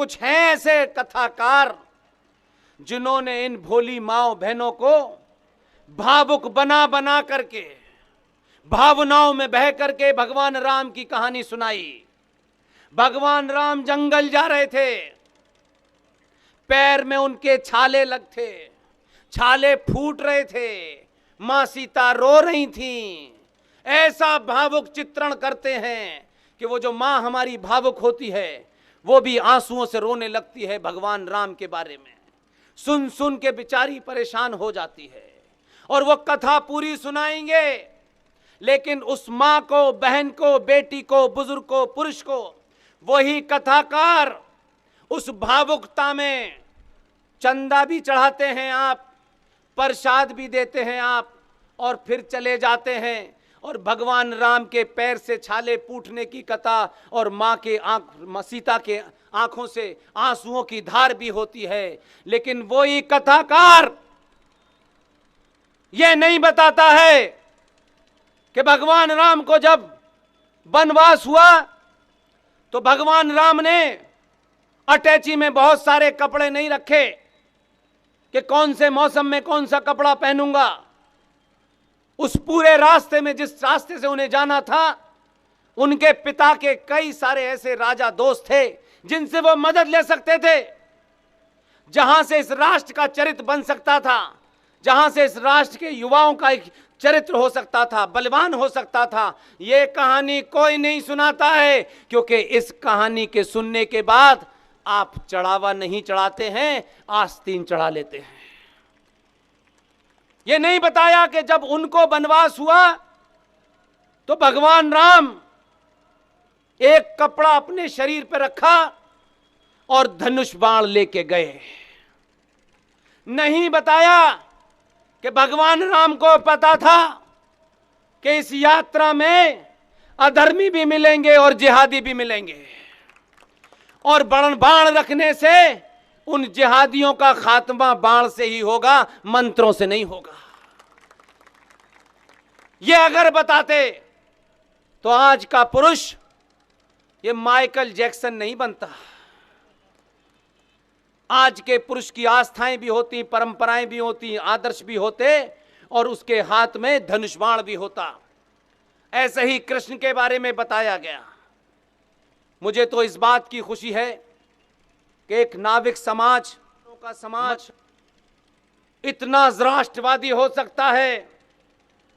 कुछ हैं ऐसे कथाकार जिन्होंने इन भोली माओ बहनों को भावुक बना बना करके, भावनाओं में बह करके भगवान राम की कहानी सुनाई। भगवान राम जंगल जा रहे थे, पैर में उनके छाले लग थे, छाले फूट रहे थे, मां सीता रो रही थीं। ऐसा भावुक चित्रण करते हैं कि वो जो मां हमारी भावुक होती है वो भी आंसुओं से रोने लगती है भगवान राम के बारे में। सुन सुन के बेचारी परेशान हो जाती है और वो कथा पूरी सुनाएंगे, लेकिन उस मां को, बहन को, बेटी को, बुजुर्ग को, पुरुष को वही कथाकार उस भावुकता में चंदा भी चढ़ाते हैं आप, प्रसाद भी देते हैं आप, और फिर चले जाते हैं। और भगवान राम के पैर से छाले फूटने की कथा और मां के सीता के आंखों से आंसुओं की धार भी होती है, लेकिन वही कथाकार यह नहीं बताता है कि भगवान राम को जब वनवास हुआ तो भगवान राम ने अटैची में बहुत सारे कपड़े नहीं रखे कि कौन से मौसम में कौन सा कपड़ा पहनूंगा। उस पूरे रास्ते में, जिस रास्ते से उन्हें जाना था, उनके पिता के कई सारे ऐसे राजा दोस्त थे जिनसे वो मदद ले सकते थे, जहां से इस राष्ट्र का चरित्र बन सकता था, जहां से इस राष्ट्र के युवाओं का एक चरित्र हो सकता था, बलवान हो सकता था। ये कहानी कोई नहीं सुनाता है, क्योंकि इस कहानी के सुनने के बाद आप चढ़ावा नहीं चढ़ाते हैं, आस्तीन चढ़ा लेते हैं। ये नहीं बताया कि जब उनको वनवास हुआ तो भगवान राम एक कपड़ा अपने शरीर पर रखा और धनुष बाण लेके गए। नहीं बताया कि भगवान राम को पता था कि इस यात्रा में अधर्मी भी मिलेंगे और जिहादी भी मिलेंगे, और बाण रखने से उन जिहादियों का खात्मा बाण से ही होगा, मंत्रों से नहीं होगा। ये अगर बताते तो आज का पुरुष ये माइकल जैक्सन नहीं बनता। आज के पुरुष की आस्थाएं भी होती, परंपराएं भी होती, आदर्श भी होते, और उसके हाथ में धनुष बाण भी होता। ऐसे ही कृष्ण के बारे में बताया गया। मुझे तो इस बात की खुशी है कि एक नाविक समाज का समाज इतना राष्ट्रवादी हो सकता है,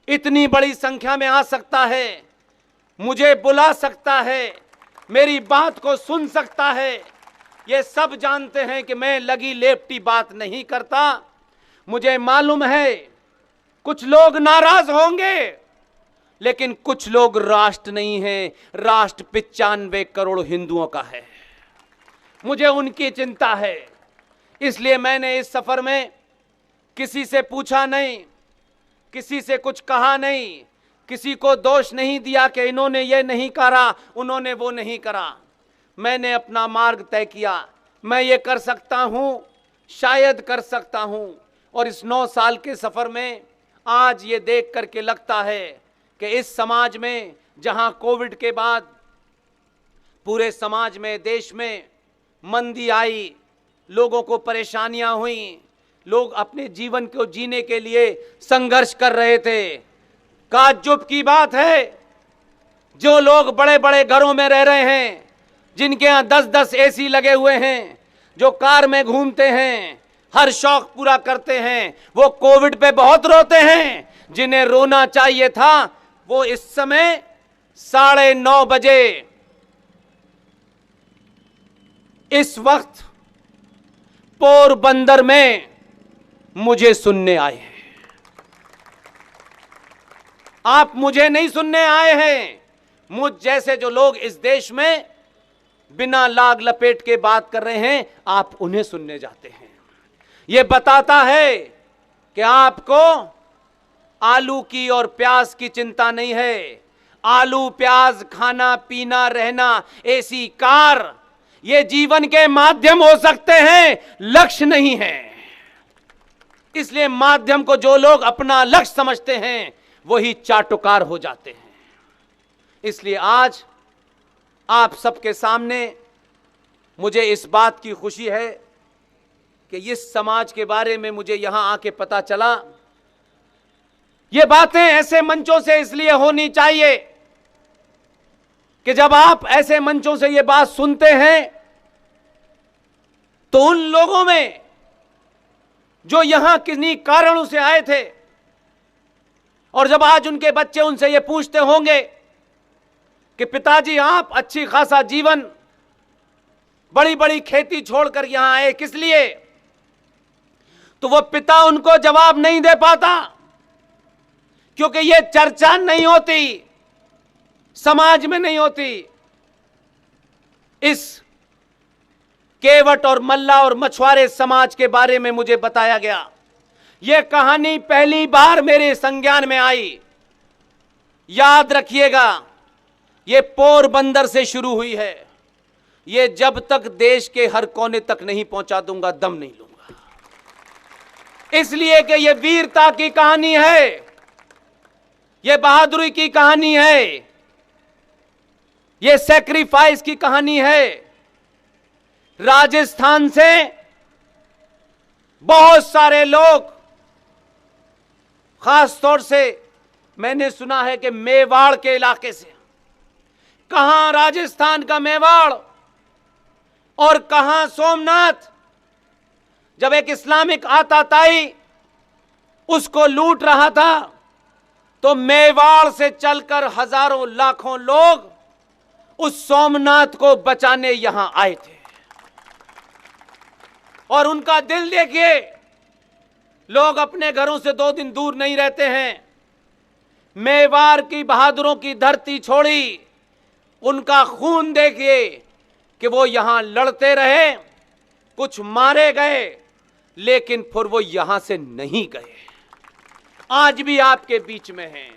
इतनी बड़ी संख्या में आ सकता है, मुझे बुला सकता है, मेरी बात को सुन सकता है। ये सब जानते हैं कि मैं लगी लेपटी बात नहीं करता। मुझे मालूम है कुछ लोग नाराज होंगे, लेकिन कुछ लोग राष्ट्र नहीं है, राष्ट्र 95 करोड़ हिंदुओं का है। मुझे उनकी चिंता है। इसलिए मैंने इस सफर में किसी से पूछा नहीं, किसी से कुछ कहा नहीं, किसी को दोष नहीं दिया कि इन्होंने ये नहीं करा, उन्होंने वो नहीं करा। मैंने अपना मार्ग तय किया। मैं ये कर सकता हूँ, शायद कर सकता हूँ। और इस 9 साल के सफर में आज ये देख करके लगता है कि इस समाज में, जहाँ कोविड के बाद पूरे समाज में, देश में मंदी आई, लोगों को परेशानियां हुई, लोग अपने जीवन को जीने के लिए संघर्ष कर रहे थे। ताज्जुब की बात है, जो लोग बड़े बड़े घरों में रह रहे हैं, जिनके यहाँ 10-10 एसी लगे हुए हैं, जो कार में घूमते हैं, हर शौक पूरा करते हैं, वो कोविड पे बहुत रोते हैं। जिन्हें रोना चाहिए था वो इस समय 9:30 बजे इस वक्त पोरबंदर में मुझे सुनने आए हैं। आप मुझे नहीं सुनने आए हैं, मुझ जैसे जो लोग इस देश में बिना लाग लपेट के बात कर रहे हैं, आप उन्हें सुनने जाते हैं। यह बताता है कि आपको आलू की और प्याज की चिंता नहीं है। आलू, प्याज, खाना पीना, रहना, एसी, कार, ये जीवन के माध्यम हो सकते हैं, लक्ष्य नहीं है। इसलिए माध्यम को जो लोग अपना लक्ष्य समझते हैं वही चाटुकार हो जाते हैं। इसलिए आज आप सबके सामने मुझे इस बात की खुशी है कि इस समाज के बारे में मुझे यहां आके पता चला। ये बातें ऐसे मंचों से इसलिए होनी चाहिए कि जब आप ऐसे मंचों से ये बात सुनते हैं तो उन लोगों में जो यहां किन्हीं कारणों से आए थे और जब आज उनके बच्चे उनसे ये पूछते होंगे कि पिताजी आप अच्छी खासा जीवन, बड़ी बड़ी खेती छोड़कर यहां आए किस लिए, तो वो पिता उनको जवाब नहीं दे पाता, क्योंकि ये चर्चा नहीं होती, समाज में नहीं होती। इस केवट और मल्ला और मछुआरे समाज के बारे में मुझे बताया गया। यह कहानी पहली बार मेरे संज्ञान में आई। याद रखिएगा, यह पोरबंदर से शुरू हुई है। यह जब तक देश के हर कोने तक नहीं पहुंचा दूंगा, दम नहीं लूंगा। इसलिए कि यह वीरता की कहानी है, यह बहादुरी की कहानी है, यह सैक्रिफाइस की कहानी है। राजस्थान से बहुत सारे लोग, खास तौर से मैंने सुना है कि मेवाड़ के इलाके से, कहां राजस्थान का मेवाड़ और कहां सोमनाथ, जब एक इस्लामिक आताताई उसको लूट रहा था तो मेवाड़ से चलकर हजारों लाखों लोग उस सोमनाथ को बचाने यहां आए थे। और उनका दिल देखिए, लोग अपने घरों से 2 दिन दूर नहीं रहते हैं। मेवाड़ की बहादुरों की धरती छोड़ी, उनका खून देखिए कि वो यहां लड़ते रहे, कुछ मारे गए, लेकिन फिर वो यहां से नहीं गए। आज भी आपके बीच में हैं।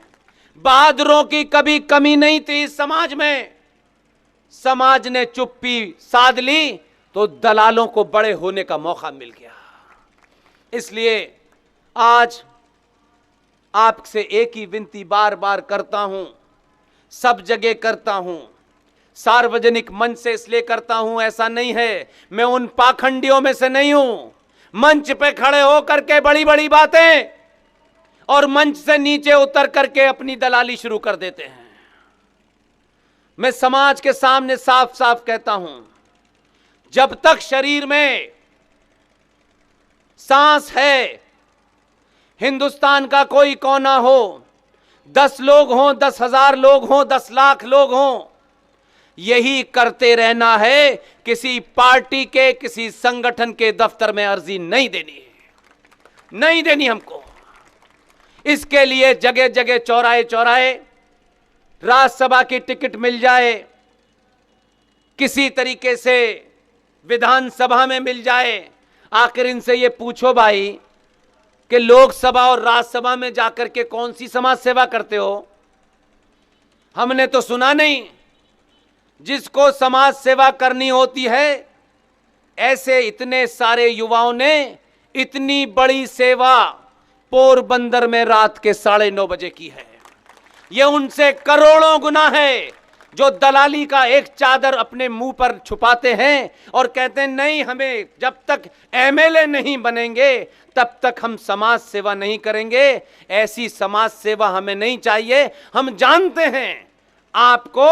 बहादुरों की कभी कमी नहीं थी इस समाज में। समाज ने चुप्पी साध ली तो दलालों को बड़े होने का मौका मिल गया। इसलिए आज आपसे एक ही विनती बार बार करता हूं, सब जगह करता हूं, सार्वजनिक मंच से इसलिए करता हूं, ऐसा नहीं है मैं उन पाखंडियों में से नहीं हूं। मंच पे खड़े होकर के बड़ी बड़ी बातें और मंच से नीचे उतर करके अपनी दलाली शुरू कर देते हैं। मैं समाज के सामने साफ साफ कहता हूं, जब तक शरीर में सांस है, हिंदुस्तान का कोई कोना हो, 10 लोग हों, 10,000 लोग हों, 10 लाख लोग हों, यही करते रहना है। किसी पार्टी के, किसी संगठन के दफ्तर में अर्जी नहीं देनी है, नहीं देनी हमको। इसके लिए जगह जगह, चौराहे चौराहे राज्यसभा की टिकट मिल जाए, किसी तरीके से विधानसभा में मिल जाए। आखिर इनसे ये पूछो भाई कि लोकसभा और राज्यसभा में जाकर के कौन सी समाज सेवा करते हो? हमने तो सुना नहीं। जिसको समाज सेवा करनी होती है, ऐसे इतने सारे युवाओं ने इतनी बड़ी सेवा पोरबंदर में रात के 9:30 बजे की है। यह उनसे करोड़ों गुना है जो दलाली का एक चादर अपने मुंह पर छुपाते हैं और कहते हैं नहीं, हमें जब तक एमएलए नहीं बनेंगे तब तक हम समाज सेवा नहीं करेंगे। ऐसी समाज सेवा हमें नहीं चाहिए। हम जानते हैं आपको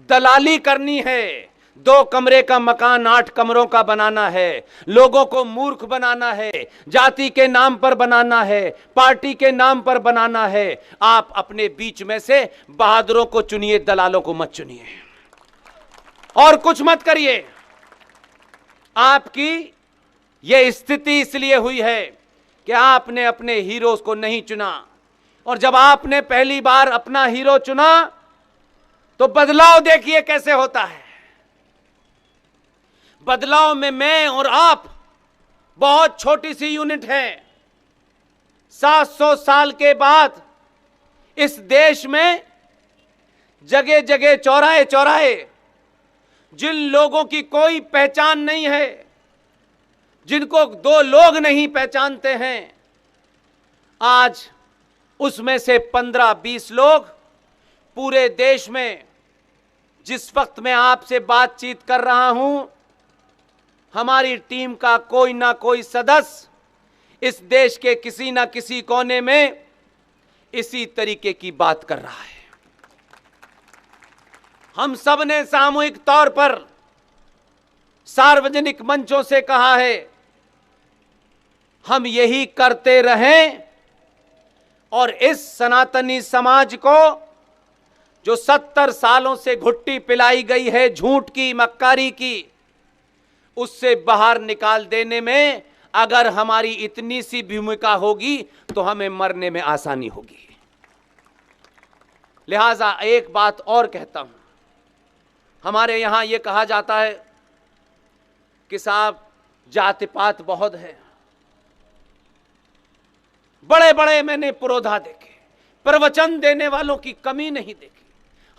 दलाली करनी है, 2 कमरे का मकान 8 कमरों का बनाना है, लोगों को मूर्ख बनाना है, जाति के नाम पर बनाना है, पार्टी के नाम पर बनाना है। आप अपने बीच में से बहादुरों को चुनिए, दलालों को मत चुनिए और कुछ मत करिए। आपकी यह स्थिति इसलिए हुई है कि आपने अपने हीरोज को नहीं चुना, और जब आपने पहली बार अपना हीरो चुना तो बदलाव देखिए कैसे होता है। बदलाव में मैं और आप बहुत छोटी सी यूनिट हैं। 700 साल के बाद इस देश में जगह जगह, चौराहे चौराहे, जिन लोगों की कोई पहचान नहीं है, जिनको 2 लोग नहीं पहचानते हैं, आज उसमें से 15-20 लोग पूरे देश में, जिस वक्त मैं आपसे बातचीत कर रहा हूं, हमारी टीम का कोई ना कोई सदस्य इस देश के किसी ना किसी कोने में इसी तरीके की बात कर रहा है। हम सब ने सामूहिक तौर पर सार्वजनिक मंचों से कहा है, हम यही करते रहें और इस सनातनी समाज को जो 70 सालों से घुट्टी पिलाई गई है झूठ की, मक्कारी की, उससे बाहर निकाल देने में अगर हमारी इतनी सी भूमिका होगी तो हमें मरने में आसानी होगी। लिहाजा एक बात और कहता हूं, हमारे यहां यह कहा जाता है कि साहब जाति पात बहुत है। बड़े बड़े मैंने पुरोधा देखे, प्रवचन देने वालों की कमी नहीं देखी।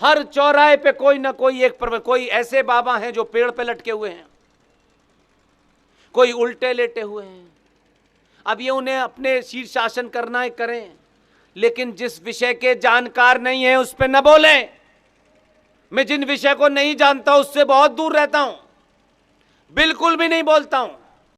हर चौराहे पे कोई ना कोई एक कोई ऐसे बाबा हैं जो पेड़ पे लटके हुए हैं, कोई उल्टे लेटे हुए हैं। अब ये उन्हें अपने शीर्षासन करना है करें, लेकिन जिस विषय के जानकार नहीं है उस पर न बोलें। मैं जिन विषय को नहीं जानता उससे बहुत दूर रहता हूं, बिल्कुल भी नहीं बोलता हूं।